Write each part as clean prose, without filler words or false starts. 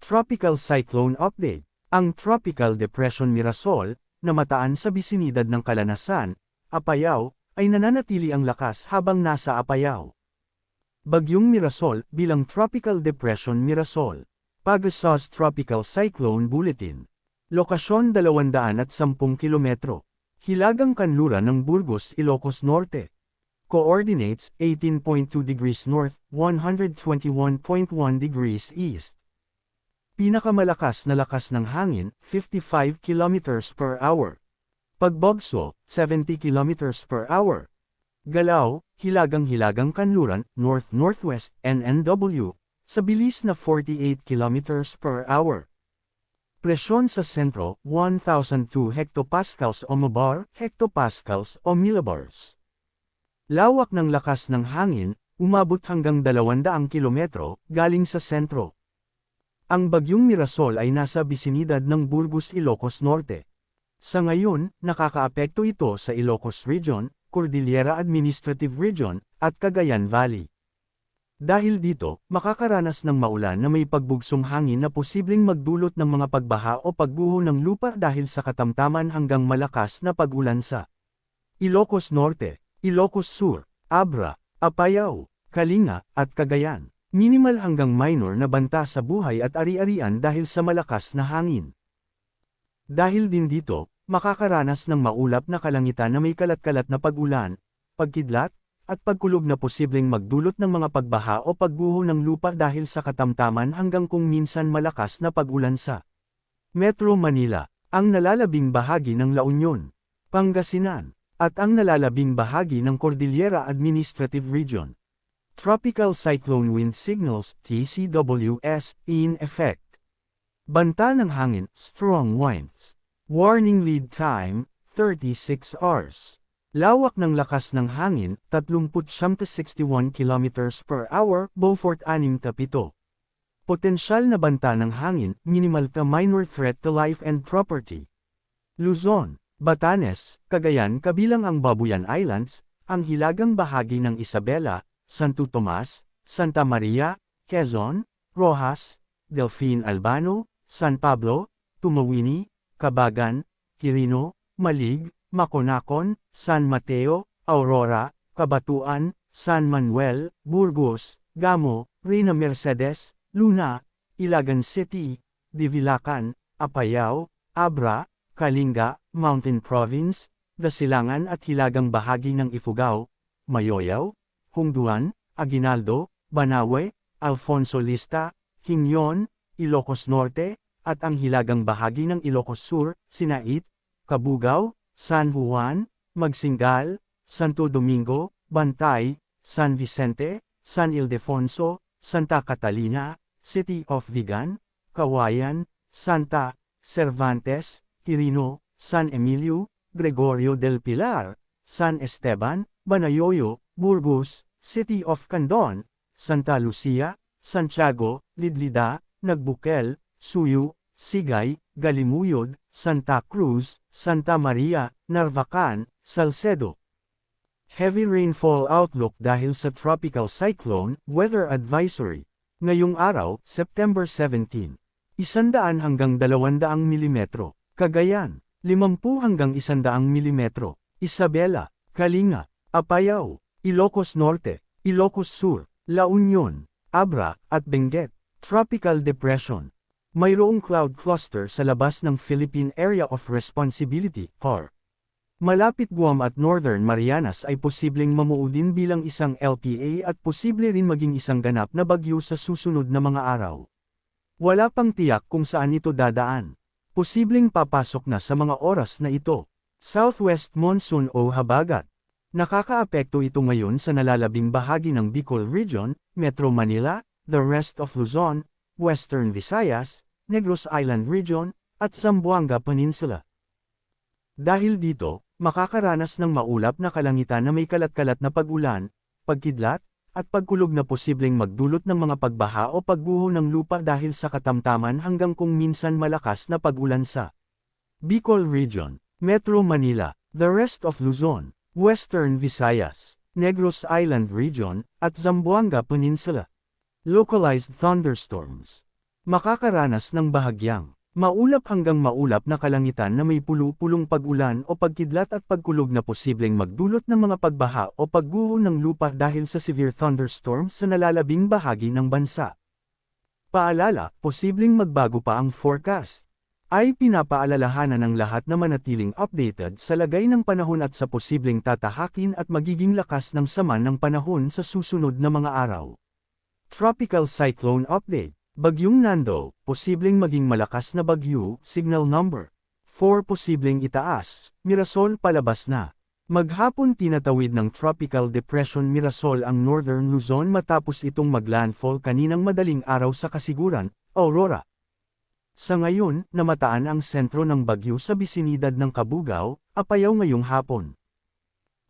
Tropical Cyclone Update. Ang Tropical Depression Mirasol, na mataan sa bisinidad ng Kalanasan, Apayao, ay nananatili ang lakas habang nasa Apayao. Bagyong Mirasol bilang Tropical Depression Mirasol. Pagasos Tropical Cyclone Bulletin. Lokasyon 210 kilometro. Hilagang kanluran ng Burgos, Ilocos Norte. Coordinates 18.2 degrees north, 121.1 degrees east. Pinakamalakas na lakas ng hangin, 55 kilometers per hour. Pagbagso, 70 kilometers per hour. Galaw, hilagang-hilagang kanluran, north-northwest, NNW, sa bilis na 48 kilometers per hour. Presyon sa sentro, 1,002 hectopascals o hectopascals o millibars. Lawak ng lakas ng hangin, umabot hanggang 200 kilometro, galing sa sentro. Ang bagyong Mirasol ay nasa bisinidad ng Burgos, Ilocos Norte. Sa ngayon, nakakaapekto ito sa Ilocos Region, Cordillera Administrative Region, at Cagayan Valley. Dahil dito, makakaranas ng maulan na may pagbugsong hangin na posibleng magdulot ng mga pagbaha o pagguho ng lupa dahil sa katamtaman hanggang malakas na pag-ulan sa Ilocos Norte, Ilocos Sur, Abra, Apayao, Kalinga, at Cagayan. Minimal hanggang minor na banta sa buhay at ari-arian dahil sa malakas na hangin. Dahil din dito, makakaranas ng maulap na kalangitan na may kalat-kalat na pag-ulan, pagkidlat, at pagkulog na posibleng magdulot ng mga pagbaha o pagguho ng lupa dahil sa katamtaman hanggang kung minsan malakas na pag-ulan sa Metro Manila, ang nalalabing bahagi ng La Union, Pangasinan, at ang nalalabing bahagi ng Cordillera Administrative Region. Tropical Cyclone Wind Signals, TCWS, in effect. Banta ng hangin, strong winds. Warning lead time, 36 hours. Lawak ng lakas ng hangin, 30-61 km per hour, Beaufort 6-7. Potensyal na banta ng hangin, minimal to minor threat to life and property. Luzon, Batanes, Cagayan kabilang ang Babuyan Islands, ang hilagang bahagi ng Isabela, Santo Tomas, Santa Maria, Quezon, Rojas, Delfin Albano, San Pablo, Tumawini, Cabagan, Quirino, Malig, Maconacon, San Mateo, Aurora, Cabatuan, San Manuel, Burgos, Gamo, Reina Mercedes, Luna, Ilagan City, Divilacan, Apayao, Abra, Kalinga, Mountain Province, Dasilangan at hilagang bahagi ng Ifugao, Mayoyaw, Hungduan, Aguinaldo, Banawe, Alfonso Lista, Quinyon, Ilocos Norte, at ang hilagang bahagi ng Ilocos Sur, Sinait, Cabugao, San Juan, Magsingal, Santo Domingo, Bantay, San Vicente, San Ildefonso, Santa Catalina, City of Vigan, Kawayan, Santa, Cervantes, Quirino, San Emilio, Gregorio del Pilar, San Esteban, Banayoyo, Burgos, City of Candon, Santa Lucia, Santiago, Lidlida, Nagbukel, Suyu, Sigay, Galimuyod, Santa Cruz, Santa Maria, Narvacan, Salcedo. Heavy rainfall outlook dahil sa Tropical Cyclone Weather Advisory. Ngayong araw, September 17, 100 hanggang 200 mm. Cagayan, 50 hanggang 100 mm. Isabela, Kalinga, Apayao, Ilocos Norte, Ilocos Sur, La Union, Abra, at Benguet. Tropical Depression. Mayroong cloud cluster sa labas ng Philippine Area of Responsibility, PAR. Malapit Guam at Northern Marianas ay posibleng mamuudin bilang isang LPA at posible rin maging isang ganap na bagyo sa susunod na mga araw. Wala pang tiyak kung saan ito dadaan. Posibleng papasok na sa mga oras na ito. Southwest Monsoon o Habagat. Nakakaapekto ito ngayon sa nalalabing bahagi ng Bicol Region, Metro Manila, the rest of Luzon, Western Visayas, Negros Island Region, at Zamboanga Peninsula. Dahil dito, makakaranas ng maulap na kalangitan na may kalat-kalat na pag-ulan, pagkidlat, at pagkulog na posibleng magdulot ng mga pagbaha o pagguho ng lupa dahil sa katamtaman hanggang kung minsan malakas na pag-ulan sa Bicol Region, Metro Manila, the rest of Luzon, Western Visayas, Negros Island Region, at Zamboanga Peninsula. Localized thunderstorms. Makakaranas ng bahagyang maulap hanggang maulap na kalangitan na may pulo-pulong pag-ulan o pagkidlat at pagkulog na posibleng magdulot ng mga pagbaha o pagguho ng lupa dahil sa severe thunderstorm sa nalalabing bahagi ng bansa. Paalala, posibleng magbago pa ang forecast. Ay pinapaalalahanan ng lahat na manatiling updated sa lagay ng panahon at sa posibleng tatahakin at magiging lakas ng sama ng panahon sa susunod na mga araw. Tropical Cyclone Update. Bagyong Nando, posibleng maging malakas na bagyo, signal number 4 posibleng itaas, Mirasol palabas na. Maghapon tinatawid ng Tropical Depression Mirasol ang Northern Luzon matapos itong maglandfall kaninang madaling araw sa Kasiguran, Aurora. Sa ngayon, namataan ang sentro ng bagyo sa bisinidad ng Cabugao, Apayao ngayong hapon.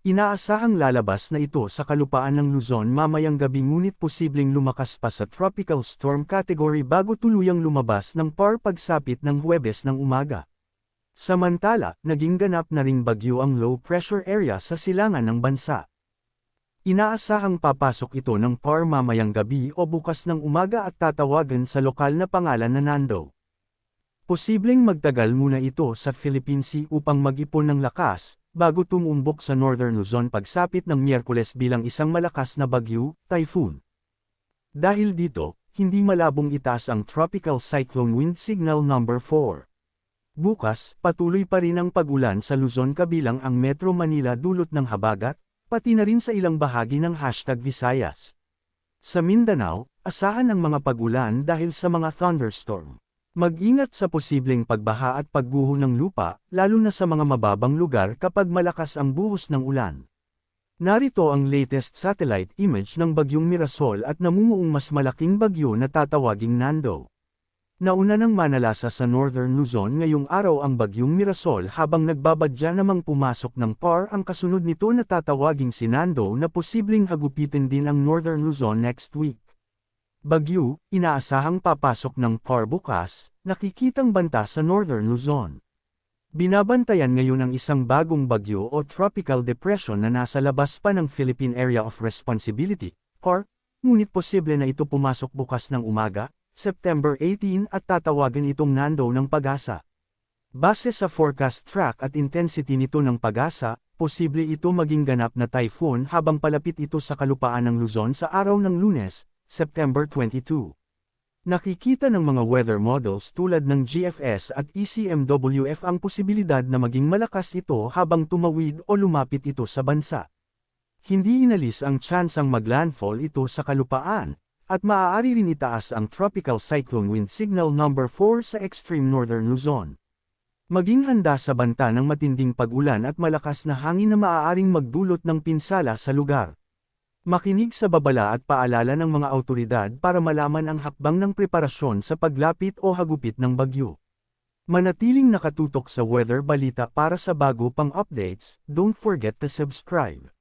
Inaasahang lalabas na ito sa kalupaan ng Luzon mamayang gabi ngunit posibleng lumakas pa sa tropical storm category bago tuluyang lumabas ng PAR pagsapit ng Huwebes ng umaga. Samantala, naging ganap na ring bagyo ang low pressure area sa silangan ng bansa. Inaasahang papasok ito ng PAR mamayang gabi o bukas ng umaga at tatawagan sa lokal na pangalan na Nando. Posibleng magtagal muna ito sa Philippine Sea upang mag-ipon ng lakas, bago tumumbok sa Northern Luzon pagsapit ng Miyerkules bilang isang malakas na bagyo, typhoon. Dahil dito, hindi malabong itaas ang Tropical Cyclone Wind Signal number 4. Bukas, patuloy pa rin ang pag-ulan sa Luzon kabilang ang Metro Manila dulot ng habagat, pati na rin sa ilang bahagi ng #Visayas. Sa Mindanao, asahan ang mga pag-ulan dahil sa mga thunderstorm. Mag-ingat sa posibleng pagbaha at pagguho ng lupa, lalo na sa mga mababang lugar kapag malakas ang buhos ng ulan. Narito ang latest satellite image ng Bagyong Mirasol at namumuong mas malaking bagyo na tatawaging Nando. Nauna nang manalasa sa Northern Luzon ngayong araw ang Bagyong Mirasol habang nagbabadya namang pumasok ng PAR ang kasunod nito na tatawaging si Nando na posibleng hagupitin din ang Northern Luzon next week. Bagyo, inaasahang papasok ng PAR bukas, nakikitang banta sa Northern Luzon. Binabantayan ngayon ang isang bagong bagyo o tropical depression na nasa labas pa ng Philippine Area of Responsibility, PAR, ngunit posible na ito pumasok bukas ng umaga, September 18 at tatawagan itong Nando ng Pag-asa. Base sa forecast track at intensity nito ng Pag-asa, posible ito maging ganap na typhoon habang palapit ito sa kalupaan ng Luzon sa araw ng Lunes, September 22. Nakikita ng mga weather models tulad ng GFS at ECMWF ang posibilidad na maging malakas ito habang tumawid o lumapit ito sa bansa. Hindi inalis ang tsansang maglandfall ito sa kalupaan, at maaari rin itaas ang Tropical Cyclone Wind Signal number 4 sa extreme northern Luzon. Maging handa sa banta ng matinding pag-ulan at malakas na hangin na maaaring magdulot ng pinsala sa lugar. Makinig sa babala at paalala ng mga awtoridad para malaman ang hakbang ng preparasyon sa paglapit o hagupit ng bagyo. Manatiling nakatutok sa Weather Balita para sa bago pang updates, don't forget to subscribe.